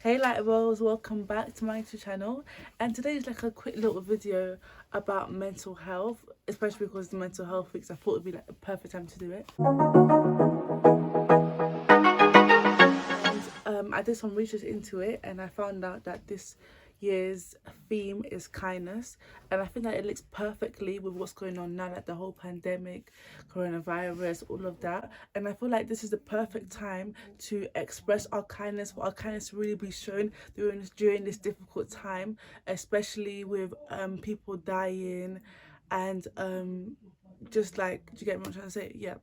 Hey Lightbulbs, welcome back to my YouTube channel, and today is like a quick little video about mental health, especially because the mental health weeks. I thought it would be like the perfect time to do it. And I did some research into it, and I found out that this year's theme is kindness, and I think that it links perfectly with what's going on now, like the whole pandemic, coronavirus, all of that. And I feel like this is the perfect time to express our kindness, for our kindness to really be shown during this difficult time, especially with people dying and just like, do you get what I'm trying to say? Yeah.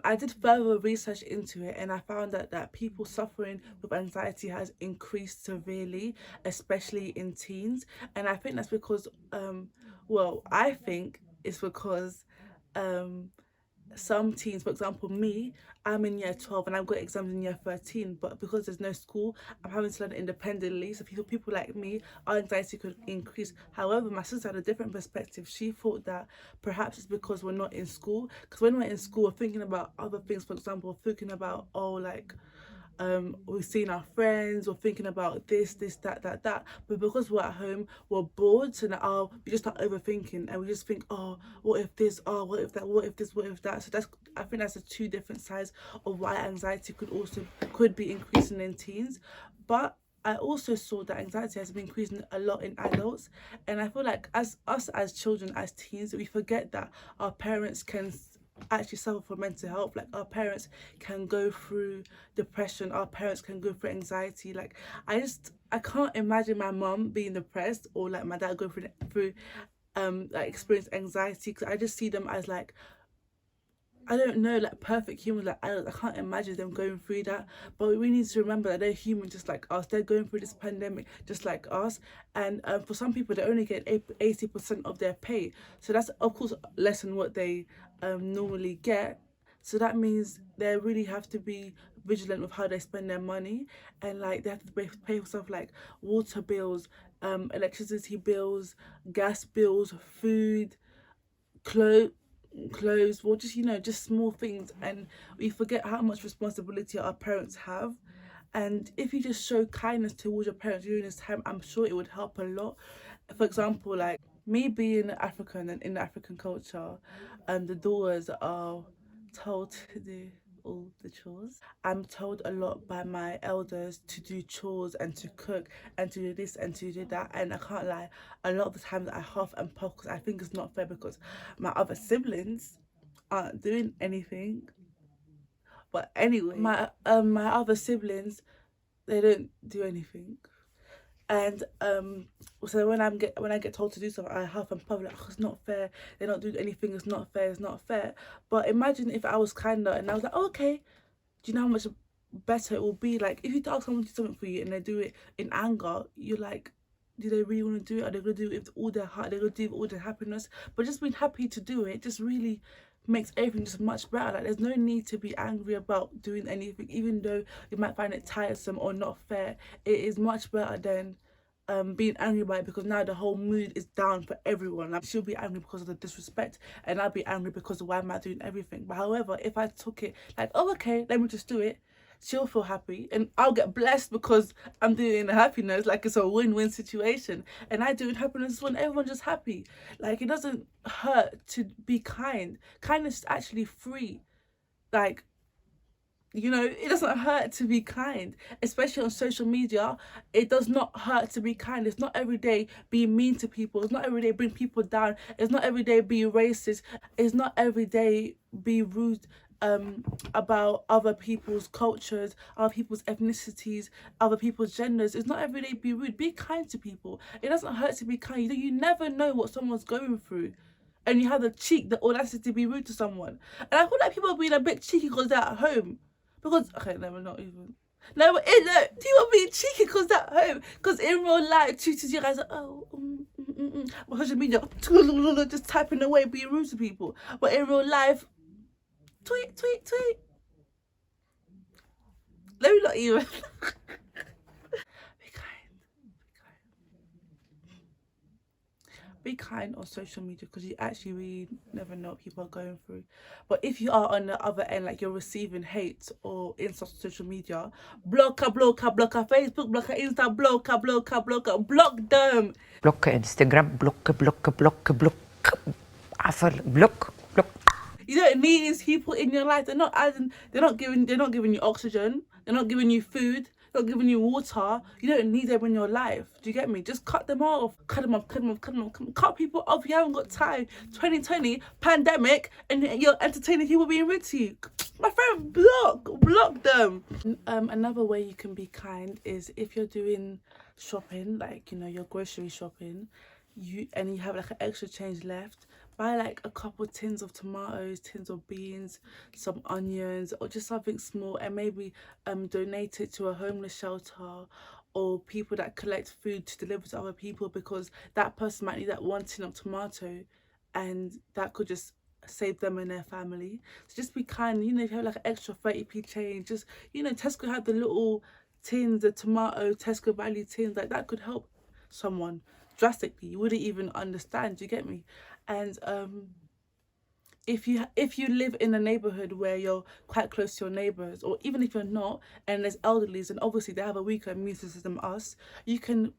I did further research into it, and I found that people suffering with anxiety has increased severely, especially in teens. And I think that's because, I think it's because some teens, for example me, I'm in year 12 and I've got exams in year 13, but because there's no school, I'm having to learn independently. So people like me, our anxiety could increase. However, my sister had a different perspective. She thought that perhaps it's because we're not in school, because when we're in school we're thinking about other things. For example, we're thinking about, we've seen our friends, we're thinking about this, that. But because we're at home, we're bored, so now we just start overthinking, and we just think, oh, what if this, oh, what if that, what if this, what if that. So I think that's the two different sides of why anxiety could be increasing in teens. But I also saw that anxiety has been increasing a lot in adults, and I feel like as children, as teens, we forget that our parents can actually suffer from mental health. Like, our parents can go through depression, our parents can go through anxiety. Like, I can't imagine my mum being depressed, or like my dad going through like experience anxiety, because I just see them as like, I don't know, like perfect humans, like adults. I can't imagine them going through that. But we need to remember that they're human just like us. They're going through this pandemic just like us. And for some people, they only get 80% of their pay. So that's, of course, less than what they normally get. So that means they really have to be vigilant with how they spend their money. And like, they have to pay for stuff like water bills, electricity bills, gas bills, food, clothes, or just, just small things. And we forget how much responsibility our parents have. And if you just show kindness towards your parents during this time, I'm sure it would help a lot. For example, like me being African, and in the African culture, the daughters are told to do all the chores. I'm told a lot by my elders to do chores and to cook and to do this and to do that. And I can't lie, a lot of the times I huff and puff because I think it's not fair, because my other siblings aren't doing anything. But anyway, my other siblings, they don't do anything. And so when I get told to do something, I huff and puff, like, oh, it's not fair, they're not doing anything, it's not fair, it's not fair. But imagine if I was kinder and I was like, oh, okay, do you know how much better it will be? Like, if you ask someone to do something for you and they do it in anger, you're like, do they really want to do it? Are they going to do it with all their heart? Are they going to do it with all their happiness? But just being happy to do it just really makes everything just much better. Like, there's no need to be angry about doing anything, even though you might find it tiresome or not fair. It is much better than being angry about it, because now the whole mood is down for everyone. Like, she'll be angry because of the disrespect, and I'll be angry because of why am I doing everything. But however, if I took it like, oh, okay, let me just do it, she'll feel happy and I'll get blessed because I'm doing happiness. Like, it's a win-win situation, and I do it happiness when everyone's just happy. Like, it doesn't hurt to be kind. Kindness is actually free. Like, it doesn't hurt to be kind, especially on social media. It does not hurt to be kind. It's not every day be mean to people. It's not every day bring people down. It's not every day be racist. It's not every day be rude about other people's cultures, other people's ethnicities, other people's genders. It's not every day be rude. Be kind to people. It doesn't hurt to be kind. You never know what someone's going through, and you have the cheek, the audacity to be rude to someone. And I feel like people are being a bit cheeky because they're at home. Because, okay, no, we're not even. No, but people are being cheeky because they're at home. Because in real life, you guys are, on social media, just typing away, being rude to people. But in real life, tweet. Let me not even. be kind on social media, because you actually really never know what people are going through. But if you are on the other end, like you're receiving hate or insults on social media, block Facebook, block Insta, block them. block Instagram, block. عفوا block. You don't need these people in your life. They're not giving you oxygen. They're not giving you food. They're not giving you water. You don't need them in your life. Do you get me? Just cut them off. Cut them off. Cut people off. You haven't got time. 2020 pandemic, and you're entertaining people being rude to you. My friend, block them. Another way you can be kind is if you're doing shopping, like, you know, your grocery shopping, you have like an extra change left, buy like a couple tins of tomatoes, tins of beans, some onions, or just something small, and maybe donate it to a homeless shelter or people that collect food to deliver to other people, because that person might need that one tin of tomato and that could just save them and their family. So just be kind. You know, if you have like an extra 30p change, just, you know, Tesco had the little tins, the tomato Tesco value tins, like that could help someone drastically. You wouldn't even understand. Do you get me? And if you live in a neighborhood where you're quite close to your neighbors, or even if you're not, and there's elderlies, and obviously they have a weaker immune system than us, you can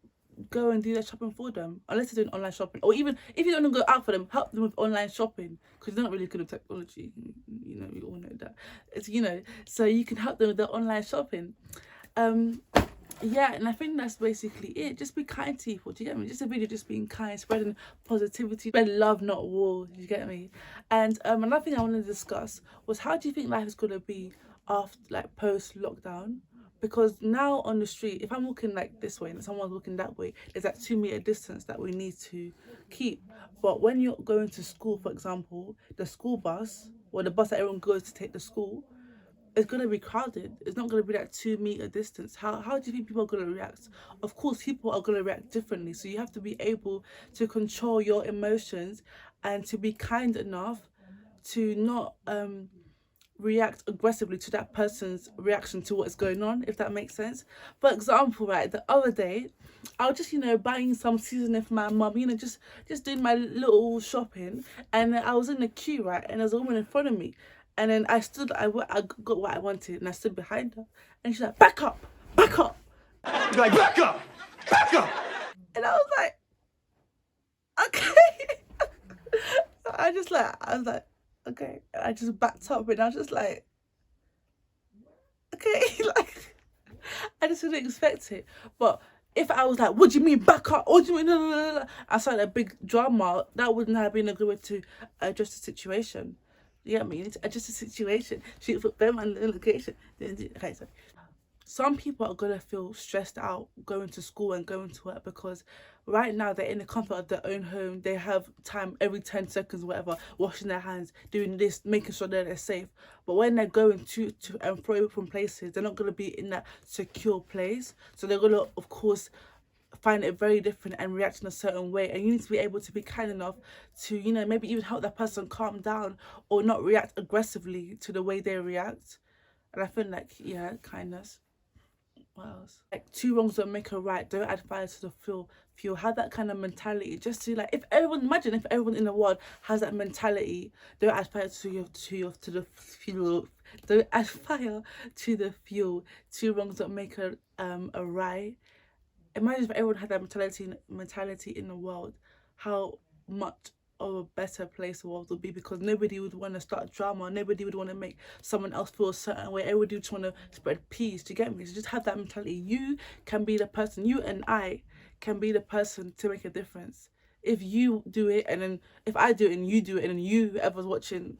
go and do their shopping for them, unless you're doing online shopping. Or even if you don't want to go out for them, help them with online shopping, because they're not really good at technology. You know, we all know that. It's, you know, so you can help them with their online shopping. Yeah, and I think that's basically it. Just be kind to people. Do you get me? Just a video, just being kind, spreading positivity, spread love, not war. Do you get me? And another thing I wanted to discuss was, how do you think life is gonna be after, like, post lockdown? Because now on the street, if I'm walking like this way and someone's walking that way, there's that 2 meter distance that we need to keep. But when you're going to school, for example, the school bus, or the bus that everyone goes to take to school, it's going to be crowded. It's not going to be that 2 meter distance. How do you think people are going to react? Of course, people are going to react differently. So you have to be able to control your emotions and to be kind enough to not react aggressively to that person's reaction to what's going on, if that makes sense. For example, right, the other day, I was just, you know, buying some seasoning for my mum, you know, just doing my little shopping, and I was in the queue, right, and there's a woman in front of me. And then I got what I wanted, and I stood behind her, and she's like, back up. You're like, back up. And I was like, okay. I was like, okay. And I just backed up, and I was just like, okay. Like, I just didn't expect it. But if I was like, what do you mean back up? What do you mean? I started a big drama, that wouldn't have been a good way to address the situation. You get me? You need to adjust the situation. Shoot for them and the location. Okay, so some people are gonna feel stressed out going to school and going to work, because right now they're in the comfort of their own home. They have time every 10 seconds, whatever, washing their hands, doing this, making sure that they're safe. But when they're going to and fro from places, they're not gonna be in that secure place. So they're gonna, of course, find it very different and react in a certain way. And you need to be able to be kind enough to, you know, maybe even help that person calm down or not react aggressively to the way they react. And I feel like, yeah, kindness. What else? Like, 2 wrongs don't make a right. Don't add fire to the fuel. Have that kind of mentality. Just to, like, imagine if everyone in the world has that mentality. Don't add fire to the fuel. Don't add fire to the fuel. 2 wrongs don't make a right. Imagine if everyone had that mentality in the world, how much of a better place the world would be, because nobody would want to start drama, nobody would want to make someone else feel a certain way, everybody would want to spread peace. Do you get me? So just have that mentality. You can be the person, you and I can be the person to make a difference. If you do it, and then if I do it and you do it, and then you, whoever's watching,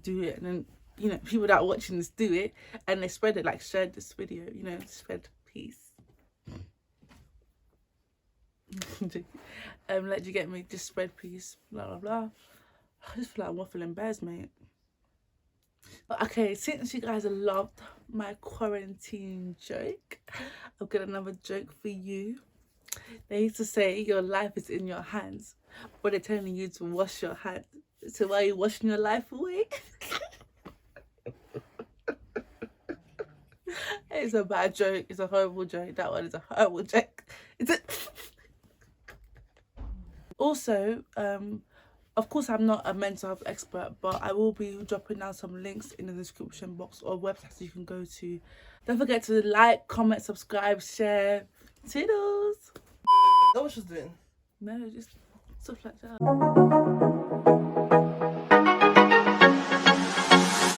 do it, and then, you know, people that are watching this do it, and they spread it, like, share this video, you know, spread peace. Like, you get me? Just spread peace, blah blah blah. I just feel like I'm waffling bears, mate. But okay, since you guys loved my quarantine joke, I've got another joke for you. They used to say your life is in your hands, but they're telling you to wash your hands. So why are you washing your life away? It's a bad joke. It's a horrible joke. That one is a horrible joke. Also, of course, I'm not a mental health expert, but I will be dropping down some links in the description box or websites you can go to. Don't forget to like, comment, subscribe, share. Toodles! Is that what she's doing? No, just stuff like that.